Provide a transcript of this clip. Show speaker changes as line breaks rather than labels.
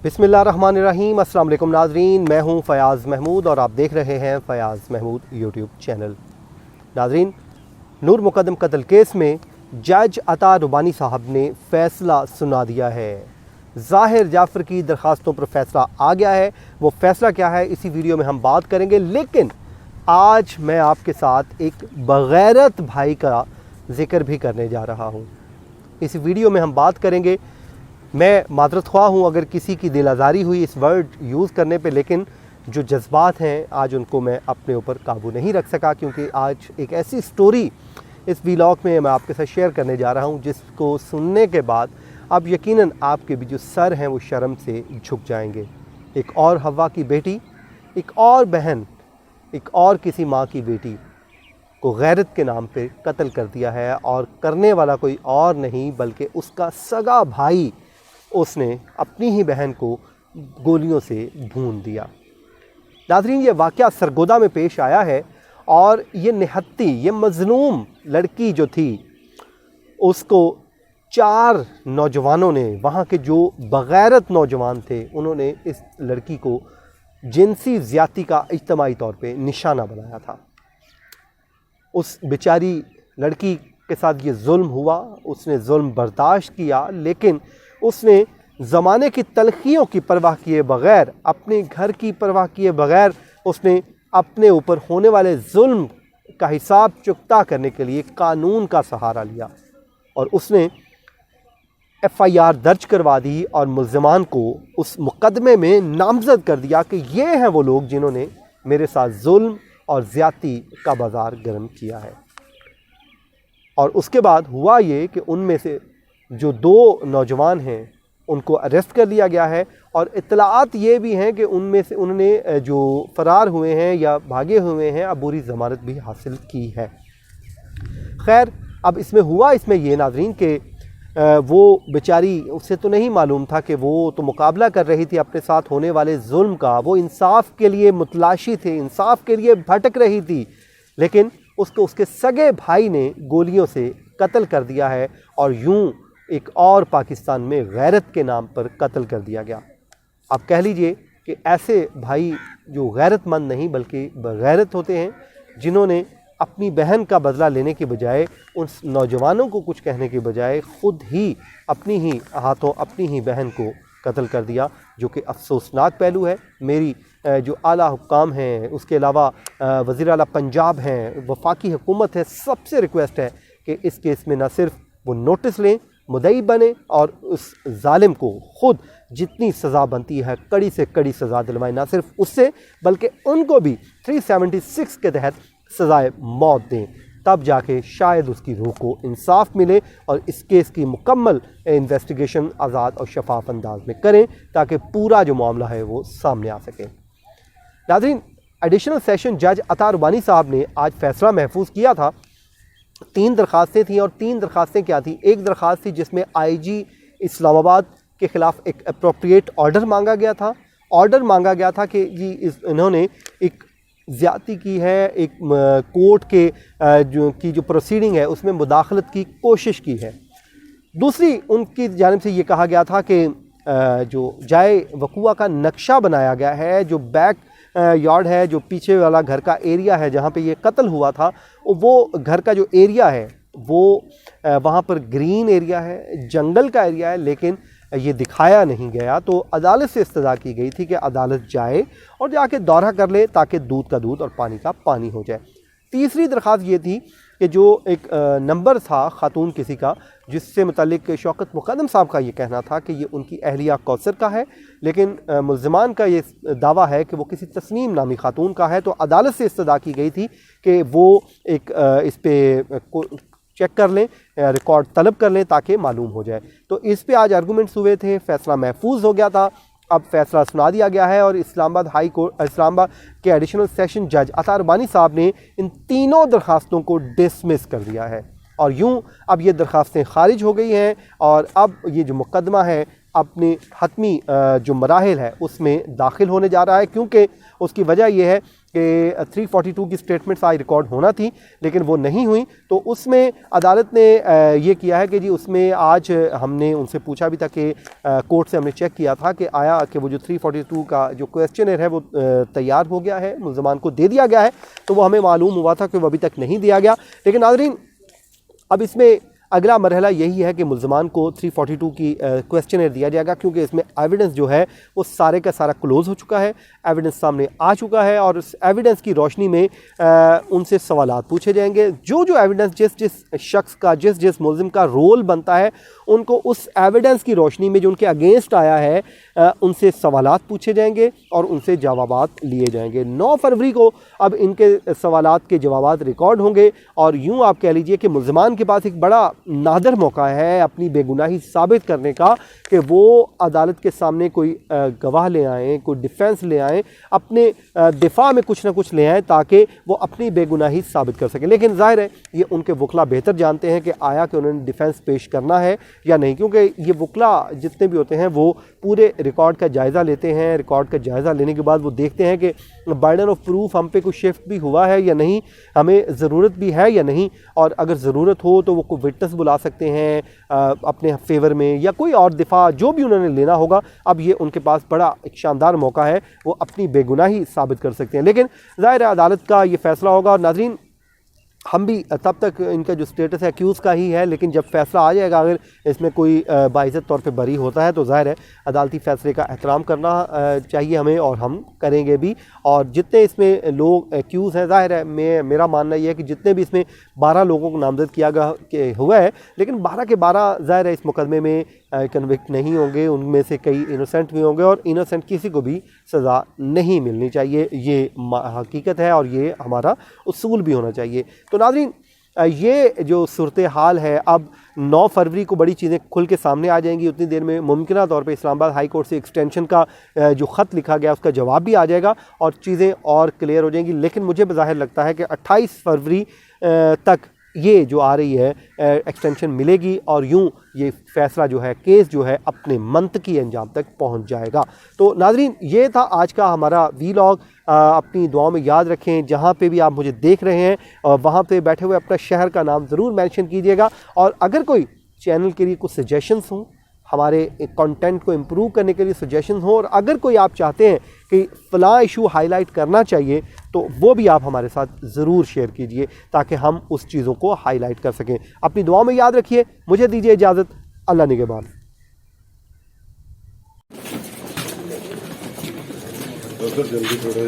बिस्मिल्लाहिर्रहमानिर्रहीम। अस्सलाम वालेकुम नाजरीन, मैं हूं फयाज़ महमूद और आप देख रहे हैं फयाज़ महमूद यूट्यूब चैनल। नाजरीन, नूर मुकद्दम कत्ल केस में जज अता रुबानी साहब ने फ़ैसला सुना दिया है। ज़ाहिर जाफ़र की दरख्वास्तों पर फ़ैसला आ गया है। वो फ़ैसला क्या है इसी वीडियो में हम बात करेंगे, लेकिन आज मैं आपके साथ एक बग़ैरत भाई का ज़िक्र भी करने जा रहा हूँ। इस वीडियो में हम बात करेंगे, मैं मादरत ख्वाह हूँ अगर किसी की दिल आज़ारी हुई इस वर्ड यूज़ करने पे, लेकिन जो जज्बात हैं आज उनको मैं अपने ऊपर काबू नहीं रख सका, क्योंकि आज एक ऐसी स्टोरी इस व्लॉग में मैं आपके साथ शेयर करने जा रहा हूँ जिसको सुनने के बाद अब यकीनन आपके भी जो सर हैं वो शर्म से झुक जाएंगे। एक और हवा की बेटी, एक और बहन, एक और किसी माँ की बेटी को गैरत के नाम पे कत्ल कर दिया है, और करने वाला कोई और नहीं बल्कि उसका सगा भाई। उसने अपनी ही बहन को गोलियों से भून दिया। नाज़रीन, ये वाक़या सरगोदा में पेश आया है, और ये निहत्ती, ये मज़लूम लड़की जो थी उसको 4 नौजवानों ने, वहाँ के जो बग़ैरत नौजवान थे, उन्होंने इस लड़की को जिनसी ज़्यादती का इज्तमाई तौर पे निशाना बनाया था। उस बेचारी लड़की के साथ ये जुल्म हुआ, उसने जुल्म बर्दाश्त किया, लेकिन उसने ज़माने की तलखियों की परवाह किए बग़ैर, अपने घर की परवाह किए बग़ैर, उसने अपने ऊपर होने वाले जुल्म का हिसाब चुकता करने के लिए कानून का सहारा लिया, और उसने FIR दर्ज करवा दी और मुल्ज़िमान को उस मुकदमे में नामज़द कर दिया कि ये हैं वो लोग जिन्होंने मेरे साथ जुल्म और ज़्यादती का बाज़ार गर्म किया है। और उसके बाद हुआ ये कि उनमें से जो 2 नौजवान हैं उनको अरेस्ट कर लिया गया है, और इत्तलाआत ये भी हैं कि उनमें से उन्होंने जो फ़रार हुए हैं या भागे हुए हैं अबूरी ज़मानत भी हासिल की है। खैर, अब इसमें ये नाज़रीन कि वो बेचारी, उससे तो नहीं मालूम था कि वो तो मुकाबला कर रही थी अपने साथ होने वाले जुल्म का, वो इंसाफ के लिए मुतलाशी थे, इंसाफ के लिए भटक रही थी, लेकिन उसको उसके सगे भाई ने गोलियों से कत्ल कर दिया है, और यूं एक और पाकिस्तान में गैरत के नाम पर कत्ल कर दिया गया। आप कह लीजिए कि ऐसे भाई जो गैरतमंद नहीं बल्कि बगैरत होते हैं, जिन्होंने अपनी बहन का बदला लेने के बजाय, उस नौजवानों को कुछ कहने के बजाय खुद ही अपनी ही हाथों अपनी ही बहन को कत्ल कर दिया, जो कि अफसोसनाक पहलू है। मेरी जो आला हुक्काम हैं, उसके अलावा वज़ीर आला पंजाब हैं, वफाकी हुकूमत है, सबसे रिक्वेस्ट है कि इस केस में न सिर्फ वो नोटिस लें, मुद्दई बने, और उस जालिम को खुद जितनी सज़ा बनती है कड़ी से कड़ी सज़ा दिलवाएं, ना सिर्फ उससे बल्कि उनको भी 376 के तहत सज़ाए मौत दें, तब जाके शायद उसकी रूह को इंसाफ मिले, और इस केस की मुकम्मल इन्वेस्टिगेशन आज़ाद और शफाफ अंदाज में करें ताकि पूरा जो मामला है वो सामने आ सके। नाज़रीन, एडिशनल सेशन जज अता रुबानी साहब ने आज फ़ैसला महफूज किया था। 3 दरख्वास्तें थीं, और 3 दरख्वास्तें क्या थी? एक दरख्वास्त थी जिसमें IG इस्लामाबाद के ख़िलाफ़ एक अप्रोप्रिएट ऑर्डर मांगा गया था। ऑर्डर मांगा गया था कि जी इन्होंने एक ज़्यादती की है, एक कोर्ट के जो प्रोसीडिंग है उसमें मुदाखलत की कोशिश की है। दूसरी उनकी जानिब से ये कहा गया था कि जो जाए वक़ूआ का नक्शा बनाया गया है, जो बैक यार्ड है, जो पीछे वाला घर का एरिया है जहाँ पे ये कत्ल हुआ था, वो घर का जो एरिया है वो वहाँ पर ग्रीन एरिया है, जंगल का एरिया है, लेकिन ये दिखाया नहीं गया। तो अदालत से इस्तदा की गई थी कि अदालत जाए और जाके दौरा कर ले ताकि दूध का दूध और पानी का पानी हो जाए। तीसरी दरख्वास्त ये थी कि जो एक नंबर था ख़ातून किसी का, जिससे मुतल्लिक शौकत मुक़द्दम साहब का ये कहना था कि ये उनकी अहलिया कौसर का है, लेकिन मुल्ज़िमान का ये दावा है कि वो किसी तस्नीम नामी ख़ातून का है। तो अदालत से इस्तदा की गई थी कि वो एक इस पर चेक कर लें, रिकॉर्ड तलब कर लें ताकि मालूम हो जाए। तो इस पे आज आर्गूमेंट्स हुए थे, फ़ैसला महफूज हो गया था। अब फ़ैसला सुना दिया गया है और इस्लामाबाद के एडिशनल सेशन जज अता रुबानी साहब ने इन तीनों दरख्वास्तों को डिसमिस कर दिया है, और यूं अब ये दरख्वास्तें खारिज हो गई हैं और अब ये जो मुकदमा है اپنے حتمی جو مراحل ہے اس میں داخل ہونے جا رہا ہے، کیونکہ اس کی وجہ یہ ہے کہ 342 کی سٹیٹمنٹس آج ریکارڈ ہونا تھی لیکن وہ نہیں ہوئی، تو اس میں عدالت نے یہ کیا ہے کہ جی اس میں آج ہم نے ان سے پوچھا بھی تھا کہ کورٹ سے ہم نے چیک کیا تھا کہ آیا کہ وہ جو 342 کا جو کویسچنر ہے وہ تیار ہو گیا ہے، ملزمان کو دے دیا گیا ہے، تو وہ ہمیں معلوم ہوا تھا کہ وہ ابھی تک نہیں دیا گیا۔ لیکن ناظرین اب اس میں اگلا مرحلہ یہی ہے کہ ملزمان کو 342 کی کویسچنر دیا جائے گا، کیونکہ اس میں ایویڈنس جو ہے وہ سارے کا سارا کلوز ہو چکا ہے، ایویڈنس سامنے آ چکا ہے، اور اس ایویڈنس کی روشنی میں ان سے سوالات پوچھے جائیں گے۔ جو ایویڈنس جس شخص کا جس ملزم کا رول بنتا ہے ان کو اس ایویڈنس کی روشنی میں جو ان کے اگینسٹ آیا ہے ان سے سوالات پوچھے جائیں گے اور ان سے جوابات لیے جائیں گے۔ 9 فروری کو اب ان کے سوالات کے جوابات ریکارڈ ہوں گے، اور یوں آپ کہہ لیجئے کہ ملزمان کے پاس ایک بڑا نادر موقع ہے اپنی بے گناہی ثابت کرنے کا کہ وہ عدالت کے سامنے کوئی گواہ لے آئیں، کوئی ڈیفینس لے آئیں، اپنے دفاع میں کچھ نہ کچھ لے آئیں تاکہ وہ اپنی بے گناہی ثابت کر سکیں۔ لیکن ظاہر ہے یہ ان کے وکلا بہتر جانتے ہیں کہ آیا کہ انہوں نے ڈیفینس پیش کرنا ہے یا نہیں، کیونکہ یہ وکلا جتنے بھی ہوتے ہیں وہ پورے ریکارڈ کا جائزہ لیتے ہیں، ریکارڈ کا جائزہ لینے کے بعد وہ دیکھتے ہیں کہ برڈن آف پروف ہم پہ کوئی شفٹ بھی ہوا ہے یا نہیں، ہمیں ضرورت بھی ہے یا نہیں، اور اگر ضرورت ہو تو وہ کوئی وٹنس بلا سکتے ہیں اپنے فیور میں، یا کوئی اور دفاع جو بھی انہوں نے لینا ہوگا۔ اب یہ ان کے پاس بڑا ایک شاندار موقع ہے، وہ اپنی بے گناہی ثابت کر سکتے ہیں۔ لیکن ظاہر ہے عدالت کا یہ فیصلہ ہوگا، اور ناظرین ہم بھی تب تک ان کا جو سٹیٹس ہے ایکیوز کا ہی ہے، لیکن جب فیصلہ آ جائے گا اگر اس میں کوئی باعزت طور پہ بری ہوتا ہے تو ظاہر ہے عدالتی فیصلے کا احترام کرنا چاہیے ہمیں، اور ہم کریں گے بھی۔ اور جتنے اس میں لوگ ایکیوز ہیں، ظاہر ہے میرا ماننا یہ ہے کہ جتنے بھی اس میں 12 لوگوں کو نامزد کیا گیا ہوا ہے، لیکن 12 کے 12 ظاہر ہے اس مقدمے میں کنوکٹ نہیں ہوں گے، ان میں سے کئی انوسنٹ بھی ہوں گے، اور انوسنٹ کسی کو بھی سزا نہیں ملنی چاہیے، یہ حقیقت ہے اور یہ ہمارا اصول بھی ہونا چاہیے۔ تو ناظرین یہ جو صورتحال ہے، اب 9 فروری کو بڑی چیزیں کھل کے سامنے آ جائیں گی، اتنی دیر میں ممکنہ طور پہ اسلام آباد ہائی کورٹ سے ایکسٹینشن کا جو خط لکھا گیا اس کا جواب بھی آ جائے گا اور چیزیں اور کلیئر ہو جائیں گی۔ لیکن مجھے بظاہر لگتا ہے کہ 28 فروری تک یہ جو آ رہی ہے ایکسٹینشن ملے گی، اور یوں یہ فیصلہ جو ہے، کیس جو ہے اپنے منطقی انجام تک پہنچ جائے گا۔ تو ناظرین یہ تھا آج کا ہمارا ویلاگ، اپنی دعاؤں میں یاد رکھیں، جہاں پہ بھی آپ مجھے دیکھ رہے ہیں وہاں پہ بیٹھے ہوئے اپنا شہر کا نام ضرور مینشن کیجیے گا، اور اگر کوئی چینل کے لیے کچھ سجیشنز ہوں، ہمارے کنٹینٹ کو امپروو کرنے کے لیے سجیشنز ہوں، اور اگر کوئی آپ چاہتے ہیں کہ فلاں ایشو ہائی لائٹ کرنا چاہیے تو وہ بھی آپ ہمارے ساتھ ضرور شیئر کیجئے تاکہ ہم اس چیزوں کو ہائی لائٹ کر سکیں۔ اپنی دعاؤں میں یاد رکھیے، مجھے دیجیے اجازت، اللہ نگہبان۔
جلدی تھوڑا